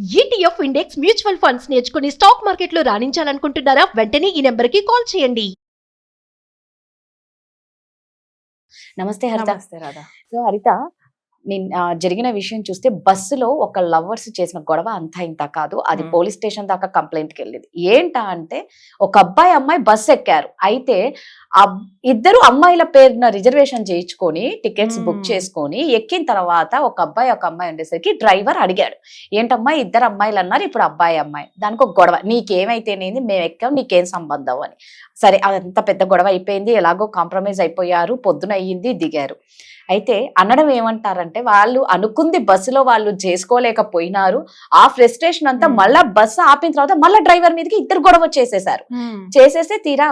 ETF index mutual funds నేర్చుకుని stock మార్కెట్లో రాణించాలనుకుంటున్నారా? వెంటనే ఈ నెంబర్కి కాల్ చేయండి. నమస్తే హరిత. నమస్తే రాధా. సో హరిత, జరిగిన విషయం చూస్తే బస్సులో ఒక లవర్స్ చేసిన గొడవ అంతా ఇంత కాదు, అది పోలీస్ స్టేషన్ దాకా కంప్లైంట్కి వెళ్ళింది. ఏంటా అంటే ఒక అమ్మాయి బస్సు ఎక్కారు. అయితే ఇద్దరు అమ్మాయిల పేరున రిజర్వేషన్ చేయించుకొని టికెట్స్ బుక్ చేసుకొని ఎక్కిన తర్వాత ఒక అమ్మాయి ఉండేసరికి డ్రైవర్ అడిగాడు, ఏంటమ్మా ఇద్దరు అమ్మాయిలు అన్నారు, ఇప్పుడు అమ్మాయి. దానికి ఒక గొడవ, నీకేమైతేనేది, మేము ఎక్కాం, నీకేం సంబంధం అని. సరే, అదంత పెద్ద గొడవ అయిపోయింది, ఎలాగో కాంప్రమైజ్ అయిపోయారు, పొద్దున అయ్యింది, దిగారు. అయితే అనడం ఏమంటారంటే, వాళ్ళు అనుకుంది బస్సులో వాళ్ళు చేసుకోలేకపోయినారు, ఆ ఫ్రస్ట్రేషన్ అంతా మళ్ళా బస్సు ఆపిన తర్వాత మళ్ళీ డ్రైవర్ మీదకి ఇద్దరు గొడవ చేసేసారు. చేసేస్తే తీరా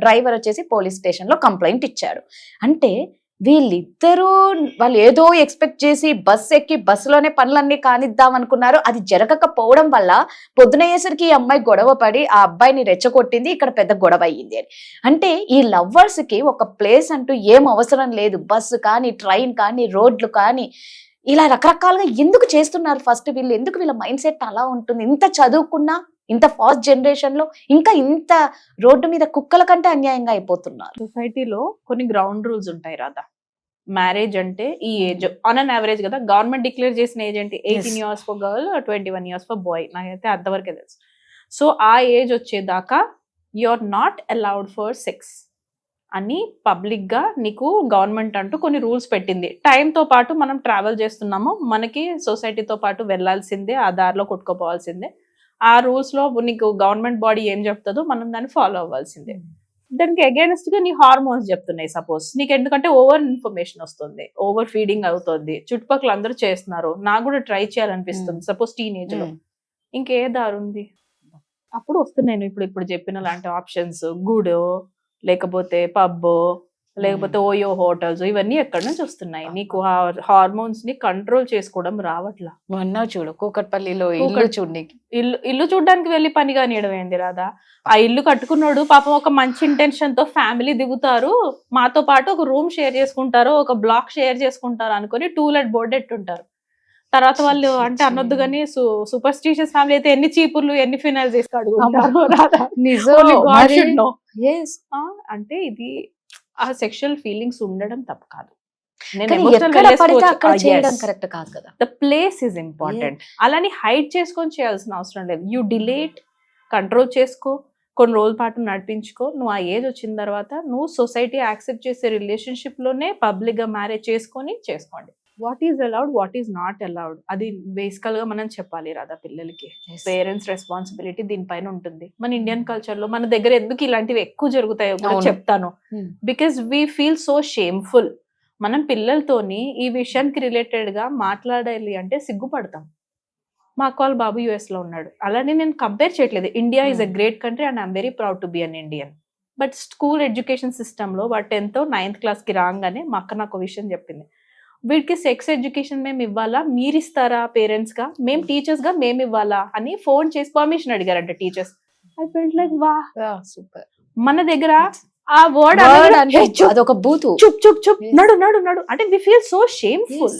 డ్రైవర్ వచ్చేసి పోలీస్ స్టేషన్ లో కంప్లైంట్ ఇచ్చాడు. అంటే వాళ్ళు ఏదో ఎక్స్పెక్ట్ చేసి బస్సు ఎక్కి బస్సులోనే పనులన్నీ కానిద్దాం అనుకున్నారు. అది జరగకపోవడం వల్ల పొద్దునయ్యేసరికి ఈ అమ్మాయి గొడవ పడి ఆ అబ్బాయిని రెచ్చగొట్టింది, ఇక్కడ పెద్ద గొడవ అయ్యింది అని. అంటే ఈ లవ్వర్స్ కి ఒక ప్లేస్ అంటూ ఏం అవసరం లేదు. బస్సు కానీ, ట్రైన్ కానీ, రోడ్లు కానీ, ఇలా రకరకాలుగా ఎందుకు చేస్తున్నారు? ఫస్ట్ వీళ్ళ మైండ్ సెట్ అలా ఉంటుంది. ఇంత చదువుకున్నా, ఇంత ఫాస్ట్ జనరేషన్ లో ఇంకా ఇంత రోడ్డు మీద కుక్కల కంటే అన్యాయంగా అయిపోతున్నారు. సొసైటీలో కొన్ని గ్రౌండ్ రూల్స్ ఉంటాయి రాధా. మ్యారేజ్ అంటే ఈ ఏజ్ ఆన్ అన్ యావరేజ్ కదా, గవర్నమెంట్ డిక్లేర్ చేసిన ఏజ్ ఏంటి? 18 years for girl, 21 years for boy. నాకైతే అంతవరకే తెలుసు. సో ఆ ఏజ్ వచ్చేదాకా you are not allowed for sex అని పబ్లిక్ గా నీకు గవర్నమెంట్ అంటూ కొన్ని రూల్స్ పెట్టింది. టైంతో పాటు మనం ట్రావెల్ చేస్తున్నాము, మనకి సొసైటీతో పాటు వెళ్లాల్సిందే, ఆ దారిలో కొట్టుకోపోవాల్సిందే. ఆ రూల్స్ లో నీకు గవర్నమెంట్ బాడీ ఏం చెప్తుందో మనం దాన్ని ఫాలో అవ్వాల్సిందే. దానికి అగైనెస్ట్ గా నీ హార్మోన్స్ చెప్తున్నాయి సపోజ్ నీకు, ఎందుకంటే ఓవర్ ఇన్ఫర్మేషన్ వస్తుంది, ఓవర్ ఫీడింగ్ అవుతుంది, చుట్టుపక్కల అందరూ చేస్తున్నారు, నాకు కూడా ట్రై చేయాలనిపిస్తుంది సపోజ్ టీనేజ్ లో. ఇంకే దారి ఉంది? అప్పుడు వస్తున్నాయి ఇప్పుడు చెప్పిన లాంటి ఆప్షన్స్, గుడో లేకపోతే పబ్ లేకపోతే ఓయో హోటల్స్, ఇవన్నీ ఎక్కడి నుంచి వస్తున్నాయి? నీకు హార్మోన్స్ ని కంట్రోల్ చేసుకోవడం రావట్లా. మొన్న చూడు కూకట్పల్లిలో ఇల్లు చూడడానికి వెళ్ళి పని కానియడం ఏంది రాదా? ఆ ఇల్లు కట్టుకున్నాడు పాపం ఒక మంచి ఇంటెన్షన్ తో ఫ్యామిలీ దిగుతారు, మాతో పాటు ఒక రూమ్ షేర్ చేసుకుంటారు, ఒక బ్లాక్ షేర్ చేసుకుంటారు అనుకుని టూలెట్ బోర్డ్ ఎట్టుంటారు. తర్వాత వాళ్ళు అంటే అనొద్దు కానీ సూపర్స్టిషియస్ ఫ్యామిలీ అయితే ఎన్ని చీపుర్లు ఎన్ని ఫినాయిల్ చేసి కడుగుతారు రాదా? అంటే ఇది ఆ సెక్షువల్ ఫీలింగ్స్ ఉండడం తప్పు కాదు. The place is important. అలాని హైడ్ చేసుకొని చేయాల్సిన అవసరం లేదు. యూ డిలేట్, కంట్రోల్ చేసుకో, కొన్ని రోజుల పాటు నడిపించుకో. నువ్వు ఆ ఏజ్ వచ్చిన తర్వాత నువ్వు సొసైటీ యాక్సెప్ట్ చేసే రిలేషన్షిప్ లోనే పబ్లిక్ గా మ్యారేజ్ చేసుకోండి. What is allowed, what is not allowed, అది బేసికల్ గా మనం చెప్పాలి రాదా పిల్లలకి. పేరెంట్స్ రెస్పాన్సిబిలిటీ దీనిపైన ఉంటుంది. మన ఇండియన్ కల్చర్ లో మన దగ్గర ఎందుకు ఇలాంటివి ఎక్కువ జరుగుతాయో కూడా చెప్తాను. Because we feel so shameful. మనం పిల్లలతోని ఈ విషయానికి రిలేటెడ్ గా మాట్లాడాలి అంటే సిగ్గుపడతాం. మా అక్క వాళ్ళ బాబు US లో ఉన్నాడు. అలానే నేను కంపేర్ చేయట్లేదు. India is a great country and I'm very proud to be an Indian. But school education system లో వాడు 10th 9th class కి రాగానే మా అక్క నాకు విషయం చెప్పింది, వీడికి సెక్స్ ఎడ్యుకేషన్ మేము ఇవ్వాలా, మీరు ఇస్తారా పేరెంట్స్ గా, మేము టీచర్స్ గా మేము ఇవ్వాలా అని ఫోన్ చేసి పర్మిషన్ అడిగారంట teachers. I felt like wow super. మన దగ్గర ఆ వర్డ్ అదొక బూతు, చుప్ చుప్ చుప్, నడు నడు నడు అంటే we feel so shameful.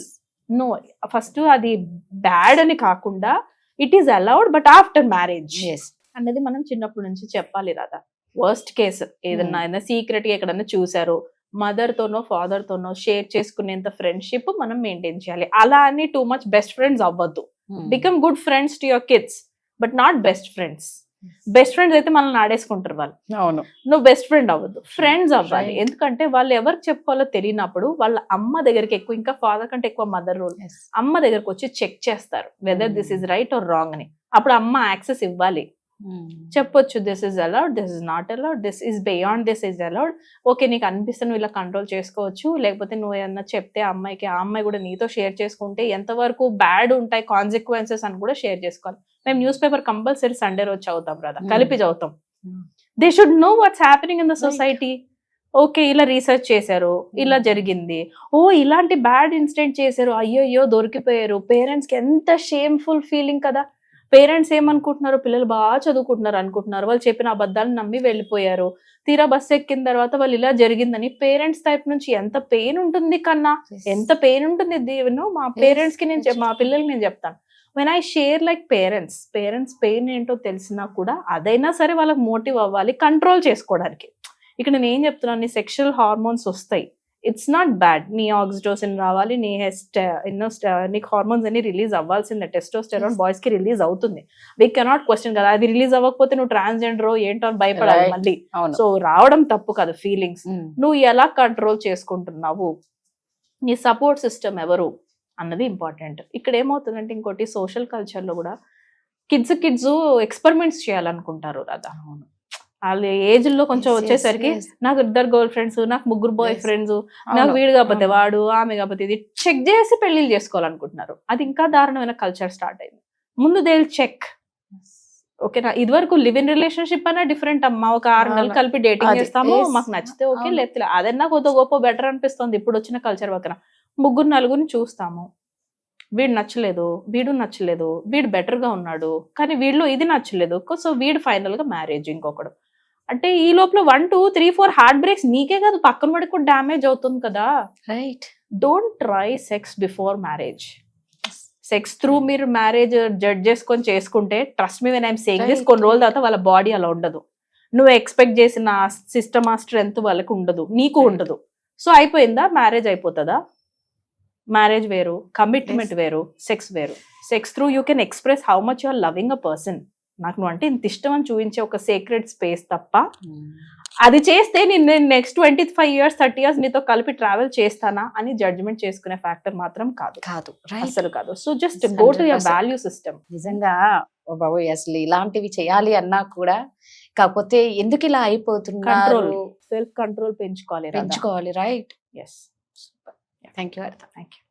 No, first అది బ్యాడ్ అని కాకుండా it is allowed but after marriage అన్నది మనం చిన్నప్పటి నుంచి చెప్పాలి రాదా. వర్స్ట్ కేసు ఏదన్నా సీక్రెట్ గా ఎక్కడన్నా చూసారు, మదర్ తోనో ఫాదర్ తోనో షేర్ చేసుకునేంత ఫ్రెండ్షిప్ మనం మెయింటైన్ చేయాలి. అలా అని టూ మచ్ బెస్ట్ ఫ్రెండ్స్ అవ్వద్దు. Become good friends to your kids but not best friends. Best friends అయితే మనల్ని ఆడేసుకుంటారు వాళ్ళు. అవును, నువ్వు బెస్ట్ ఫ్రెండ్ అవ్వద్దు, ఫ్రెండ్స్ అవ్వాలి. ఎందుకంటే వాళ్ళు ఎవరికి చెప్పుకోవాలో తెలియనప్పుడు వాళ్ళ అమ్మ దగ్గరికి ఎక్కువ, ఇంకా ఫాదర్ కంటే ఎక్కువ మదర్ రోల్, అమ్మ దగ్గరకు వచ్చి చెక్ చేస్తారు whether this is right are wrong అని. అప్పుడు అమ్మ యాక్సెస్ ఇవ్వాలి, చెప్పొచ్చు this is allowed, this is not allowed, this is beyond, this is allowed. Okay, నీకు అనిపిస్తే నువ్వు ఇలా కంట్రోల్ చేసుకోవచ్చు, లేకపోతే నువ్వు ఏమన్నా చెప్తే ఆ అమ్మాయి కూడా నీతో షేర్ చేసుకుంటే ఎంతవరకు బ్యాడ్ ఉంటాయి కాన్సిక్వెన్సెస్ అని కూడా షేర్ చేసుకోవాలి. మేము న్యూస్ పేపర్ కంపల్సరీ సండే రోజు చదువుతాం బ్రదర్, కలిపి చదువుతాం. They should know what's happening in the society. Okay, ఇలా రీసెర్చ్ చేశారు, ఇలా జరిగింది, ఓ ఇలాంటి బ్యాడ్ ఇన్సిడెంట్ చేశారు, అయ్యో దొరికిపోయారు. పేరెంట్స్ కి ఎంత షేమ్ఫుల్ ఫీలింగ్ కదా. పేరెంట్స్ ఏమనుకుంటున్నారు, పిల్లలు బాగా చదువుకుంటున్నారు అనుకుంటున్నారు, వాళ్ళు చెప్పిన అబద్ధాలను నమ్మి వెళ్ళిపోయారు. తీరా బస్సు ఎక్కిన తర్వాత వాళ్ళు ఇలా జరిగిందని పేరెంట్స్ టైప్ నుంచి ఎంత పెయిన్ ఉంటుంది కన్నా, ఎంత పెయిన్ ఉంటుంది. మా పేరెంట్స్ కి మా పిల్లలకి నేను చెప్తాను, when I share like parents pain ఏంటో తెలిసినా కూడా అదైనా సరే వాళ్ళకి మోటివ్ అవ్వాలి కంట్రోల్ చేసుకోవడానికి. ఇక్కడ నేను ఏం చెప్తున్నాను, నీ సెక్షువల్ హార్మోన్స్ వస్తాయి, ఇట్స్ నాట్ బ్యాడ్. నీ ఆక్సిటోసిన్ రావాలి, నీ నీకు హార్మోన్స్ అన్ని రిలీజ్ అవ్వాల్సిందే. టెస్టోస్టెరాన్ బాయ్స్ కి రిలీజ్ అవుతుంది, వీ కెనాట్ క్వశ్చన్ కదా. అది రిలీజ్ అవ్వకపోతే నువ్వు ట్రాన్స్జెండర్ ఏంటో అని భయపడాలి Right. మళ్ళీ. అవును. సో రావడం తప్పు కాదు ఫీలింగ్స్, Mm. నువ్వు ఎలా కంట్రోల్ చేసుకుంటున్నావు, నీ సపోర్ట్ సిస్టమ్ ఎవరు అన్నది ఇంపార్టెంట్. ఇక్కడ ఏమవుతుందంటే ఇంకోటి సోషల్ కల్చర్లో కూడా కిడ్స్ ఎక్స్పెరిమెంట్స్ చేయాలనుకుంటారు కదా. అవును. వాళ్ళ ఏజ్ లో కొంచెం Yes, వచ్చేసరికి yes. నాకు 2 గర్ల్ ఫ్రెండ్స్, నాకు 3 బాయ్ Yes. ఫ్రెండ్స్, అవును. నాకు వీడు కాకపోతే అవును. వాడు, ఆమె కాకపోతే ఇది, చెక్ చేసి పెళ్లిళ్ళు చేసుకోవాలనుకుంటున్నారు. అది ఇంకా దారుణమైన కల్చర్ స్టార్ట్ అయింది. ముందు దే విల్ చెక్. ఓకేనా, ఇది వరకు లివ్ ఇన్ రిలేషన్షిప్ అన్నా డిఫరెంట్ అమ్మా, ఒక 6 నెలలు అవును. కలిపి డేటింగ్ అది, చేస్తాము, yes. మాకు నచ్చితే ఓకే, అవును. లేకపోతే అదన్నా కొద్ది గొప్ప బెటర్ అనిపిస్తుంది ఇప్పుడు వచ్చిన కల్చర్ పక్కన. 3 నలుగురిని చూస్తాము, వీడు నచ్చలేదు, వీడు నచ్చలేదు, వీడు బెటర్ గా ఉన్నాడు, కానీ వీడిలో ఇది నచ్చలేదు, సో వీడు ఫైనల్ గా మ్యారేజ్ ఇంకొకడు. అంటే ఈ లోపల 1 2 3 4 హార్ట్ బ్రేక్స్ నీకే కాదు పక్కన వాడికి కూడా డ్యామేజ్ అవుతుంది కదా. Right. Don't try sex before marriage. Sex through మీరు మ్యారేజ్ జడ్జ్ చేసుకొని చేసుకుంటే, trust me when I'm saying this, Right. కొన్ని రోజుల తర్వాత వాళ్ళ బాడీ అలా ఉండదు. నువ్వు ఎక్స్పెక్ట్ చేసిన సిస్టమ్ ఆ స్ట్రెంత్ వాళ్ళకి ఉండదు, నీకు Right. ఉండదు. సో అయిపోయిందా, మ్యారేజ్ అయిపోతుందా? మ్యారేజ్ వేరు, కమిట్మెంట్ Yes. వేరు, సెక్స్ వేరు. Sex through you can express how much you are loving a person. నాకు నువ్వు అంటే ఇంత ఇష్టం అని చూపించే ఒక సీక్రెట్ స్పేస్ తప్ప, అది చేస్తే నేను నెక్స్ట్ 25 years 30 years నీతో కలిపి ట్రావెల్ చేస్తానా అని జడ్జ్మెంట్ చేసుకునే ఫ్యాక్టర్ మాత్రం కాదు, కాదు. రైట్. అసలు కాదు. So just go to your 100%. Value system. నిజంగా ఓ బాబోయ్, అసలు ఇలాంటివి చేయాలి అన్నా కూడా కాకపోతే ఎందుకు ఇలా అయిపోతున్నారు, కంట్రోల్, సెల్ఫ్ కంట్రోల్ పెంచుకోవాలి. పెంచుకోవాలి. Right. Yes, thank you. Thank you.